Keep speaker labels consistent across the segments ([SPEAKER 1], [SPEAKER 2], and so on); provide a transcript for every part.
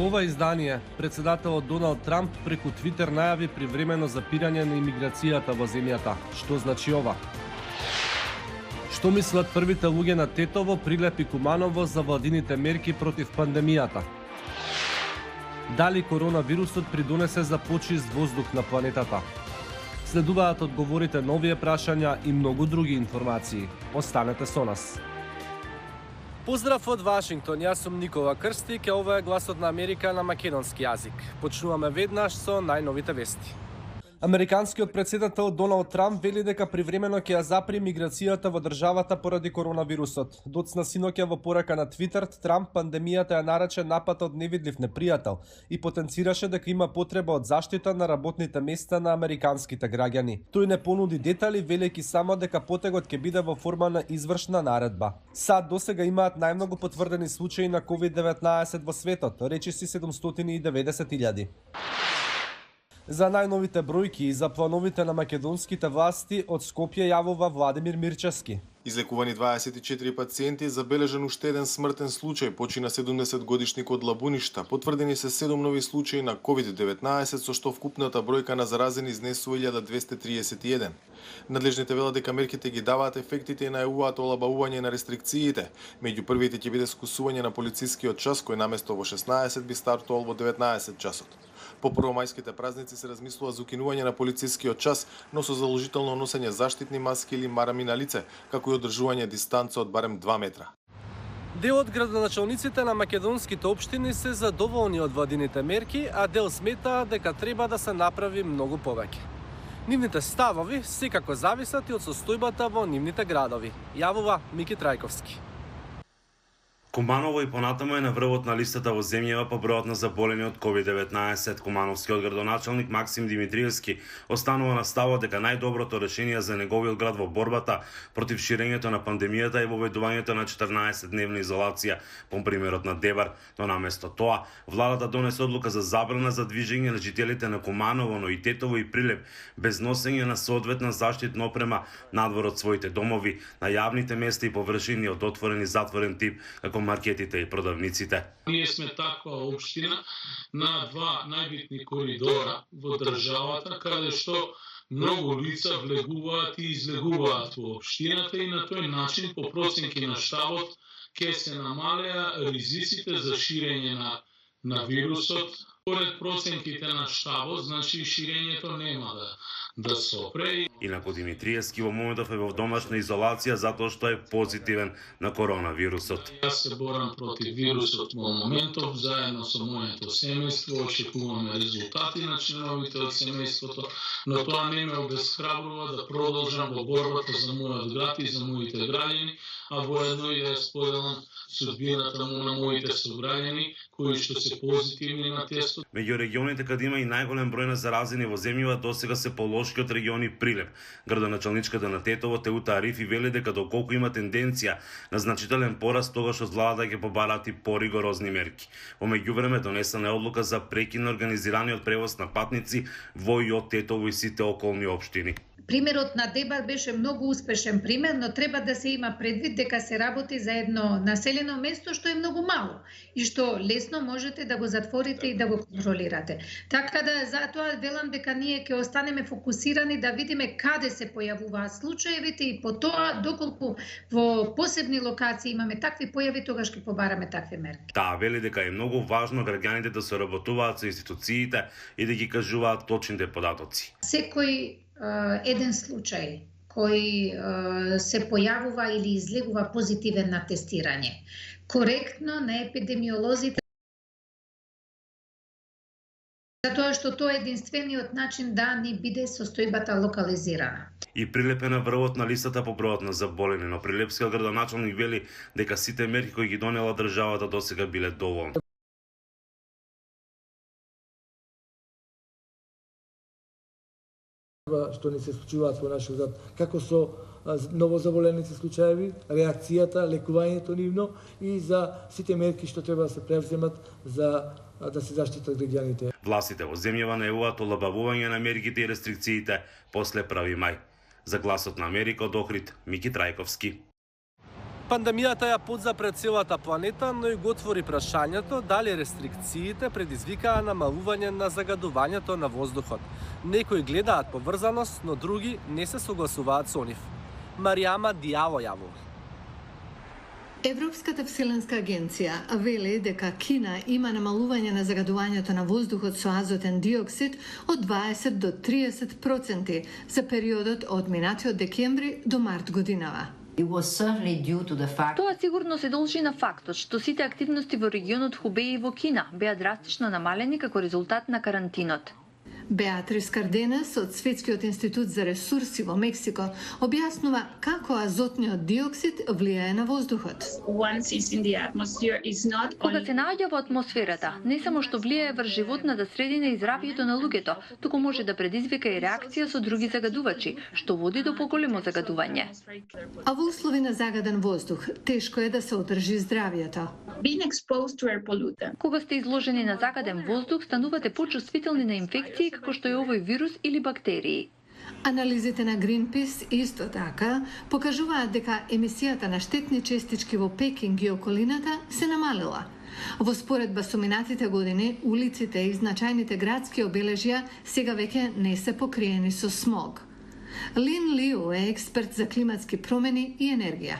[SPEAKER 1] Во ова издание, председателот Доналд Трамп преку Твитер најави привремено запирање на имиграцијата во земјата. Што значи ова? Што мислат првите луѓе на Тетово, Прилеп и Куманово за владините мерки против пандемијата? Дали коронавирусот придонесе за почист воздух на планетата? Следуваат одговорите на овие прашања и многу други информации. Останете со нас. Поздрав од Вашингтон, јас сум Никола Крстик, ова е Гласот на Америка на македонски јазик. Почнуваме веднаш со најновите вести. Американскиот председател Доналд Трамп вели дека привремено ќе ја запри миграцијата во државата поради коронавирусот. Доцна синоќа во порака на Твитер, Трамп пандемијата ја нарече напад од невидлив непријател и потенцираше дека има потреба од заштита на работните места на американските граѓани. Тој не понуди детали, велејќи само дека потегот ќе биде во форма на извршна наредба. САД досега имаат најмногу потврдени случаи на COVID-19 во светот, речиси 790.000. За најновите бројки и за плановите на македонските власти од Скопје јавува Владимир Мирчевски.
[SPEAKER 2] Излекувани 24 пациенти, забележан уште еден смртен случај, почина 70-годишник од Лабуништа. Потврдени се 7 нови случаи на COVID-19, со што вкупната бројка на заразени изнесува 1231. Надлежните велат дека мерките ги даваат ефектите и најавуваат олабавување на рестрикциите. Меѓу првите ќе биде скусување на полицискиот час, кој наместо во 16 би стартувал во 19 часот. По првомајските празници се размислува за укинување на полицискиот час, но со задолжително носење заштитни маски или марами на лице, како и одржување дистанца од барем 2 метра.
[SPEAKER 1] Дел од градоначалниците на македонските општини се задоволни од владините мерки, а дел сметаат дека треба да се направи многу повеќе. Нивните ставови секако зависат и од состојбата во нивните градови, јавува Мики Трајковски.
[SPEAKER 3] Куманово и понатаму е на врвот на листата во земјава по бројот на заболени од COVID-19. Кумановскиот градоначалник Максим Димитриевски останува на ставот дека најдоброто решение за неговиот град во борбата против ширењето на пандемијата е воведувањето на 14-дневна изолација, по примерот на Дебар, но наместо тоа, владата донесе одлука за забрана за движење на жителите на Куманово, но и Тетово и Прилеп, без носење на соодветна заштитна опрема надвор од своите домови, на јавните места и површини од отворен и затворен тип, како маркетите и продавниците.
[SPEAKER 4] Ние сме таква општина на два најбитни коридора во државата, каде што многу лица влегуваат и излегуваат во општината и на тој начин по проценки на штабот ќе се намалеа ризиците за ширење на вирусот. Поред проценките на штабот, значи ширењето нема да сопре.
[SPEAKER 3] Инаку Димитриевски во моментов е во домашна изолација затоа што е позитивен на коронавирусот.
[SPEAKER 4] Јас се борам против вирусот во моментов, заедно со моето семејство, очекуваме резултати на членовите од семејството, но тоа не ме обесхрабрува да продолжам во борбата за мојот град и за моите граѓани, а воедно и да споделам судбината на моите сограѓани, кои што се позитивни на тестот.
[SPEAKER 3] Меѓу регионите каде има и најголем број на заразени во земјава досега се полошкиот региони Прилеп. Градоначалничката на Тетово Теута Арифи вели дека доколку има тенденција на значителен пораст, тогаш од владата ќе побараат и поригорозни мерки. Во меѓувреме донесена е одлука за прекин на организираниот превоз на патници во и од Тетово и сите околни општини.
[SPEAKER 5] Примерот на Дебар беше многу успешен пример, но треба да се има предвид дека се работи за едно населено место што е многу мало и што лесно можете да го затворите и да го контролирате. Така да затоа велам дека ние ќе останеме фокусирани да видиме каде се појавуваат случаевите и по тоа доколку во посебни локации имаме такви појави, тогаш ќе побараме такви мерки.
[SPEAKER 3] Таа вели дека е многу важно граѓаните да соработуваат со институциите и да ги кажуваат точните податоци.
[SPEAKER 5] Секој еден случај кој се појавува или излегува позитивен на тестирање. Коректно на епидемиолозите, затоа што тоа е единствениот начин да ни биде состојбата локализирана.
[SPEAKER 3] И Прилеп е на врвот на листата по бројот на заболени, но прилепскиот градоначалник вели дека сите мерки кои ги донела државата досега биле доволни.
[SPEAKER 6] Што не се случуваат во нашиот град, како со новозаболените случаеви, реакцијата, лекувањето нивно и за сите мерки што треба да се превземат за да се заштитат граѓаните.
[SPEAKER 3] Властите во земјава најавуваат олабавување на мерките и рестрикциите после 1 мај. За Гласот на Америка од Охрид, Мики Трајковски.
[SPEAKER 1] Пандемијата ја подзапре целата планета, но и го отвори прашањето дали рестрикциите предизвикаа намалување на загадувањето на воздухот. Некои гледаат поврзаност, но други не се согласуваат со нив. Маријама Дијаво јавува.
[SPEAKER 7] Европската вселенска агенција вели дека Кина има намалување на загадувањето на воздухот со азотен диоксид од 20 до 30% за периодот од минатиот декември до март годинава.
[SPEAKER 8] Тоа сигурно се должи на фактот што сите активности во регионот Хубеј и во Кина беа драстично намалени како резултат на карантинот.
[SPEAKER 7] Беатрис Карденес од Светскиот институт за ресурси во Мексико објаснува како азотниот диоксид влијае на воздухот.
[SPEAKER 8] Кога се наоѓа во атмосферата, не само што влијае врз животната средина и здравјето на луѓето, туку може да предизвика и реакција со други загадувачи, што води до поголемо загадување.
[SPEAKER 7] А во услови на загаден воздух, тешко е да се одржи здравјето.
[SPEAKER 8] Кога сте изложени на загаден воздух, станувате почувствителни на инфекции како што е овој вирус или бактерии.
[SPEAKER 7] Анализите на Greenpeace исто така покажуваат дека емисијата на штетни честички во Пекинг и околината се намалила. Во споредба со минатите години, улиците и значајните градски обележја сега веќе не се покриени со смог. Лин Лиу е експерт за климатски промени и енергија.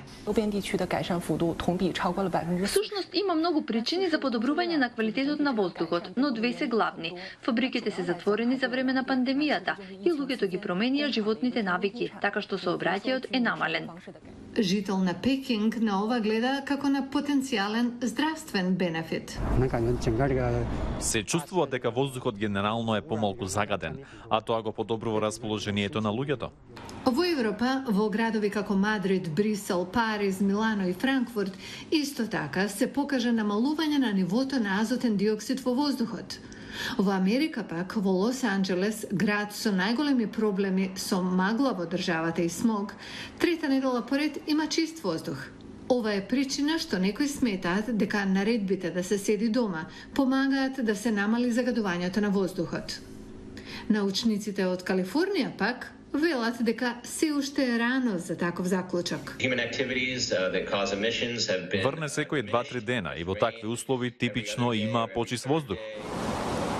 [SPEAKER 8] Всушност има многу причини за подобрување на квалитетот на воздухот, но две се главни. Фабриките се затворени за време на пандемијата и луѓето ги променија животните навики, така што сообраќајот е намален.
[SPEAKER 7] Жител на Пекинг на ова гледа како на потенцијален здравствен бенефит.
[SPEAKER 9] Се чувствува дека воздухот генерално е помалку загаден, а тоа го подобрува расположението на луѓето.
[SPEAKER 7] Во Европа, во градови како Мадрид, Брисел, Париз, Милано и Франкфурт, исто така се покажа намалување на нивото на азотен диоксид во воздухот. Во Америка пак, во Лос Анџелес, град со најголеми проблеми со магла во државата и смог, трета недела поред има чист воздух. Ова е причина што некои сметаат дека наредбите да се седи дома помагаат да се намали загадувањето на воздухот. Научниците од Калифорнија пак велат дека се уште е рано за таков заклучок.
[SPEAKER 9] Врне секои 2-3 дена и во такви услови типично има почист воздух.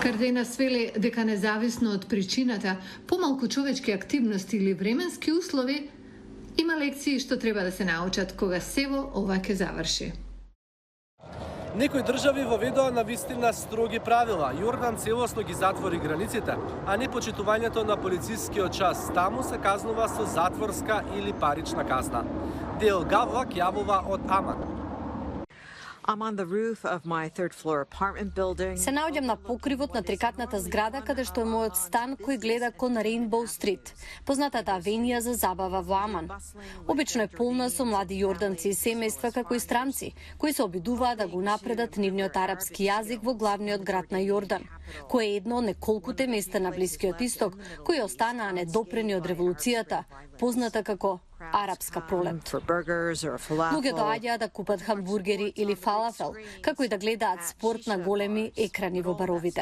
[SPEAKER 7] Карденес вели дека независно од причината, помалку човечки активности или временски услови, има лекции што треба да се научат кога сево ова ќе заврши.
[SPEAKER 1] Некои држави воведоа на вистина строги правила. Јордан целосно ги затвори границите, а непочитувањето на полицискиот час таму се казнува со затворска или парична казна. Дел Гавлак јавува од Аман.
[SPEAKER 10] Се наоѓам на покривот на трикатната зграда каде што е мојот стан кој гледа кон Рейнбоу Стрит, познатата авенија за забава во Аман. Обично е полна со млади јорданци и семејства како и странци, кои се обидуваат да го напредат нивниот арапски јазик во главниот град на Јордан, кој е едно од неколкуте места на Блискиот Исток кои останаа недопрени од револуцијата, позната како Арапска пролет. Луѓе доаѓаат да купат хамбургери или фалафел, како и да гледаат спорт на големи екрани во баровите.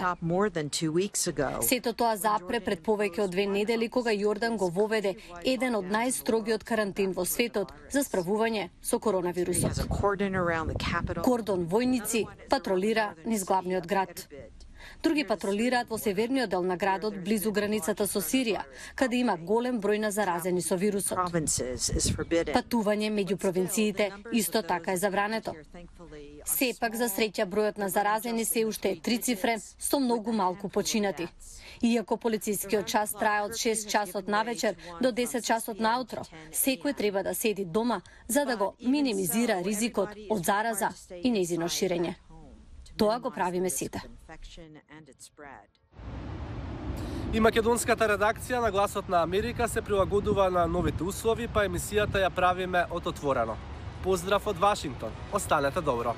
[SPEAKER 10] Сето тоа запре пред повеќе од 2 недели кога Јордан го воведе еден од најстрогиот карантин во светот за справување со коронавирусот. Кордон војници патролира низ главниот град. Други патролираат во северниот дел на градот близу границата со Сирија, каде има голем број на заразени со вирусот. Патување меѓу провинциите исто така е забрането. Сепак за среќа бројот на заразени се уште е трицифрен со многу малку починати. Иако полицискиот час трае од 6 часот навечер до 10 часот наутро, секој треба да седи дома за да го минимизира ризикот од зараза и нејзино ширење. Тоа го правиме сите.
[SPEAKER 1] И македонската редакција на Гласот на Америка се прилагодува на новите услови, па емисијата ја правиме од отворено. Поздрав од Вашингтон. Останете добро.